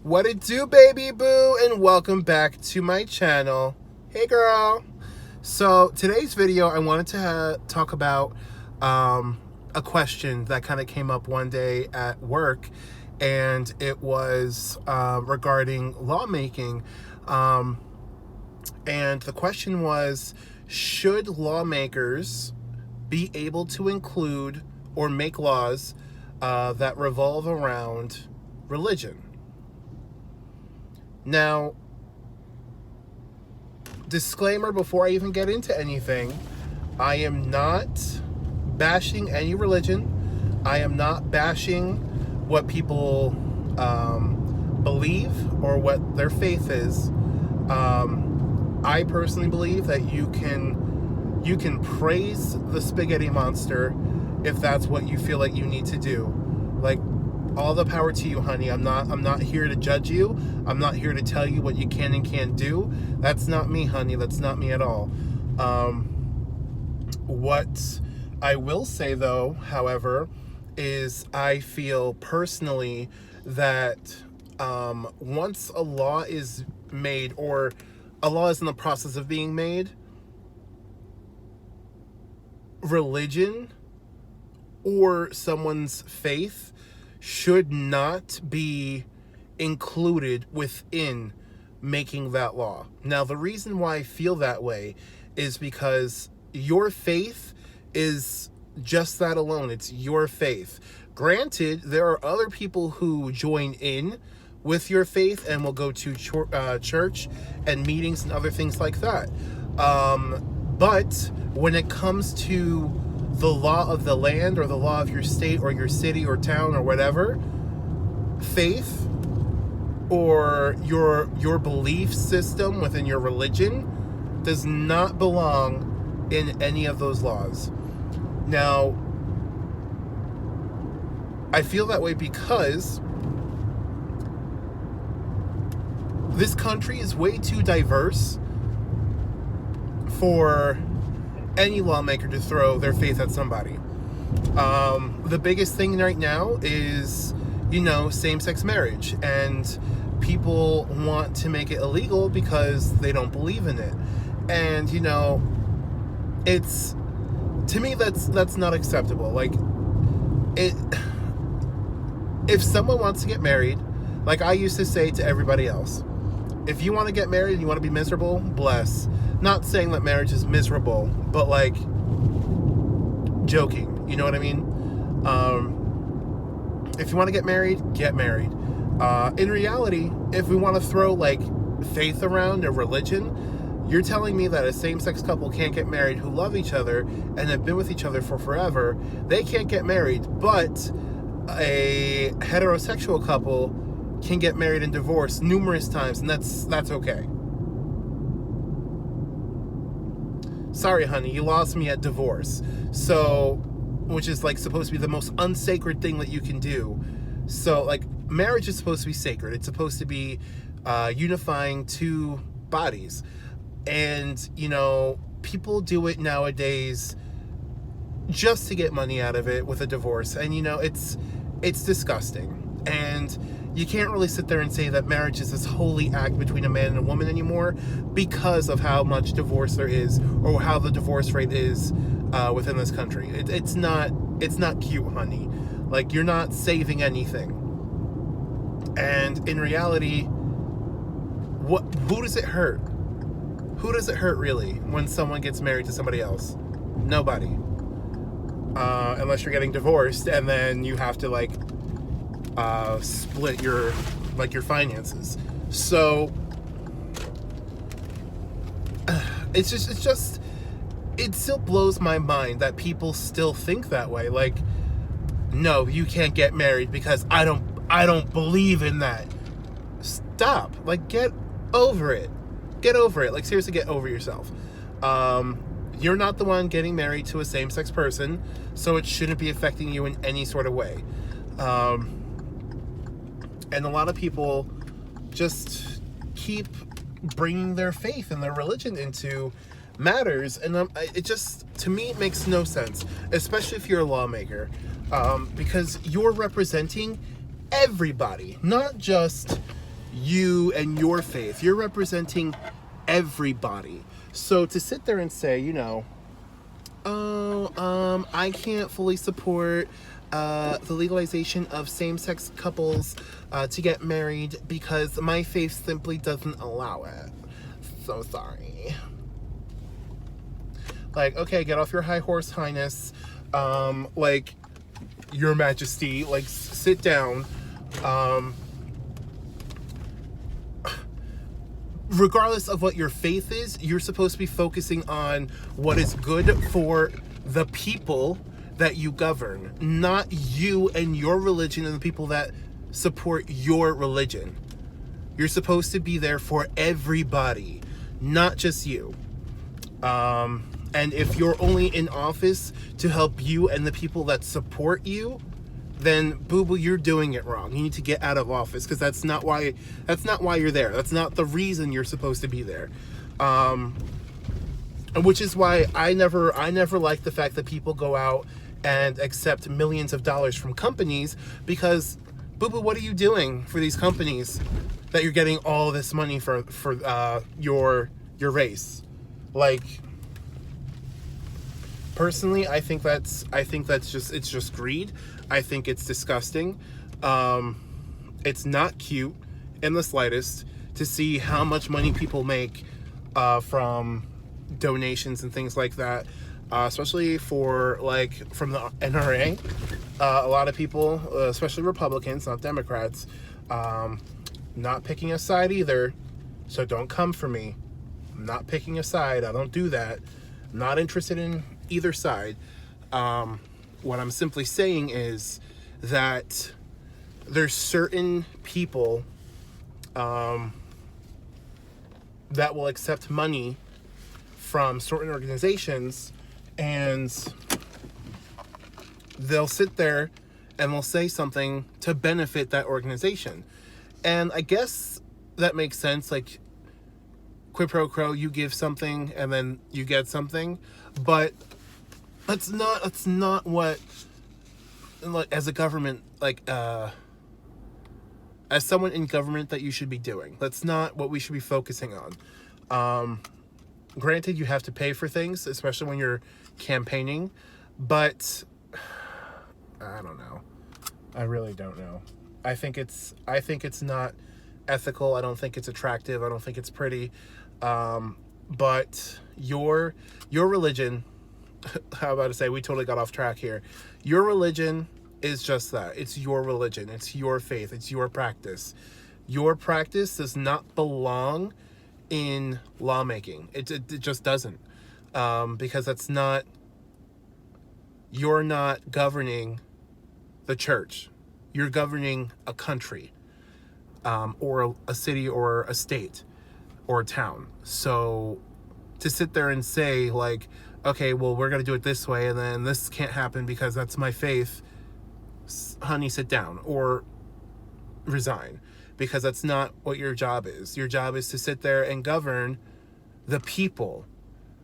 What it do, baby boo, and welcome back to my channel. Hey girl. So today's video I wanted to talk about a question that kind of came up one day at work, and it was regarding lawmaking, and the question was, should lawmakers be able to include or make laws that revolve around religion? Now, disclaimer before I even get into anything, I am not bashing any religion. I am not bashing what people believe or what their faith is. I personally believe that you can praise the spaghetti monster if that's what you feel like you need to do. Like, all the power to you, honey. I'm not here to judge you. I'm not here to tell you what you can and can't do. That's not me, honey. That's not me at all. What I will say, though, however, is I feel personally that once a law is made, or a law is in the process of being made, religion or someone's faith should not be included within making that law. Now, the reason why I feel that way is because your faith is just that alone. It's your faith. Granted, there are other people who join in with your faith and will go to church and meetings and other things like that. But when it comes to the law of the land or the law of your state or your city or town or whatever, faith or your belief system within your religion does not belong in any of those laws. Now, I feel that way because this country is way too diverse for any lawmaker to throw their faith at somebody. The biggest thing right now is, same-sex marriage, and people want to make it illegal because they don't believe in it. And it's, to me, that's not acceptable. Like, if someone wants to get married, like I used to say to everybody else, if you want to get married and you want to be miserable, bless. Not saying that marriage is miserable, but like joking. You know what I mean? If you want to get married, get married. In reality, if we want to throw like faith around or religion, you're telling me that a same-sex couple can't get married who love each other and have been with each other for forever. They can't get married, but a heterosexual couple can get married and divorced numerous times, and that's okay. Sorry, honey, you lost me at divorce. So, which is like supposed to be the most unsacred thing that you can do. So, like, marriage is supposed to be sacred. It's supposed to be unifying two bodies. And, people do it nowadays just to get money out of it with a divorce. And, it's disgusting. And you can't really sit there and say that marriage is this holy act between a man and a woman anymore because of how much divorce there is, or how the divorce rate is within this country. It's not cute, honey. Like, you're not saving anything. And in reality, who does it hurt? Who does it hurt really when someone gets married to somebody else? Nobody. Unless you're getting divorced and then you have to split your finances. So it still blows my mind that people still think that way. Like, no, you can't get married because I don't believe in that. Stop. Like, get over it. Get over it. Like, seriously, get over yourself. You're not the one getting married to a same-sex person, so it shouldn't be affecting you in any sort of way. And a lot of people just keep bringing their faith and their religion into matters, and it just, to me, makes no sense, especially if you're a lawmaker, because you're representing everybody, not just you and your faith. You're representing everybody. So to sit there and say, I can't fully support the legalization of same-sex couples to get married because my faith simply doesn't allow it. So sorry. Like, okay, get off your high horse, highness. Like, your majesty, like, sit down. Regardless of what your faith is, you're supposed to be focusing on what is good for the people that you govern, not you and your religion and the people that support your religion. You're supposed to be there for everybody, not just you. And if you're only in office to help you and the people that support you, then boo-boo, you're doing it wrong. You need to get out of office, because that's not why you're there. That's not the reason you're supposed to be there. Which is why I never like the fact that people go out and accept millions of dollars from companies, because boo-boo, what are you doing for these companies that you're getting all this money for your race? Like, personally, I think that's just greed. I think it's disgusting. It's not cute in the slightest to see how much money people make from donations and things like that, especially from the NRA. A lot of people, especially Republicans, not Democrats, not picking a side either. So don't come for me. I'm not picking a side. I don't do that. I'm not interested in either side. What I'm simply saying is that there's certain people that will accept money from certain organizations, and they'll sit there and they'll say something to benefit that organization. And I guess that makes sense. Like, quid pro quo, you give something and then you get something, but that's not what, like, as a government, like, as someone in government, that you should be doing. That's not what we should be focusing on. Granted, you have to pay for things, especially when you're campaigning, but I don't know. I really don't know. I think it's not ethical. I don't think it's attractive. I don't think it's pretty. But your religion, how about to say, we totally got off track here. Your religion is just that. It's your religion. It's your faith. It's your practice. Your practice does not belong in lawmaking. It just doesn't. Because you're not governing the church. You're governing a country, or a city, or a state, or a town. So to sit there and say, like, okay, well, we're going to do it this way, and then this can't happen because that's my faith, honey, sit down or resign, because that's not what your job is. Your job is to sit there and govern the people,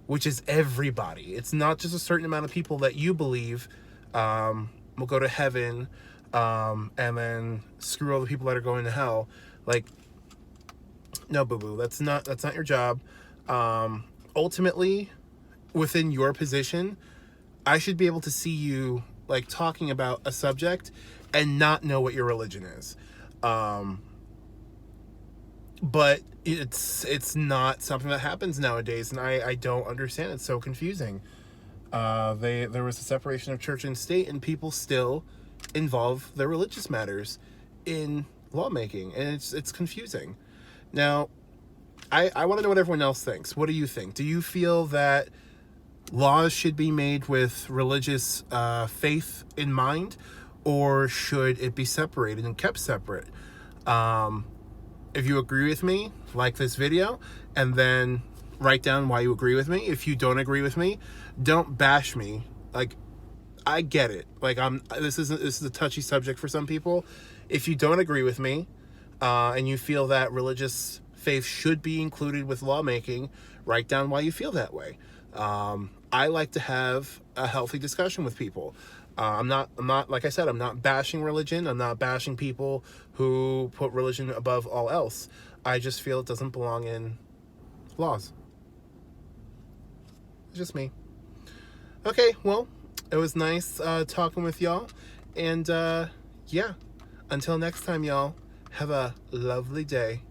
which is everybody. It's not just a certain amount of people that you believe will go to heaven, and then screw all the people that are going to hell. Like, no, boo-boo, that's not your job. Ultimately, within your position, I should be able to see you, like, talking about a subject and not know what your religion is. But it's not something that happens nowadays, and I don't understand. It's so confusing. There was a separation of church and state, and people still involve their religious matters in lawmaking, and it's confusing. Now, I want to know what everyone else thinks. What do you think? Do you feel that laws should be made with religious faith in mind, or should it be separated and kept separate? If you agree with me, like this video, and then write down why you agree with me. If you don't agree with me, don't bash me. Like, I get it. Like, this is a touchy subject for some people. If you don't agree with me, and you feel that religious faith should be included with lawmaking, write down why you feel that way. I like to have a healthy discussion with people. I'm not, like I said, I'm not bashing religion. I'm not bashing people who put religion above all else. I just feel it doesn't belong in laws. It's just me. Okay, well, it was nice talking with y'all. And yeah, until next time, y'all, have a lovely day.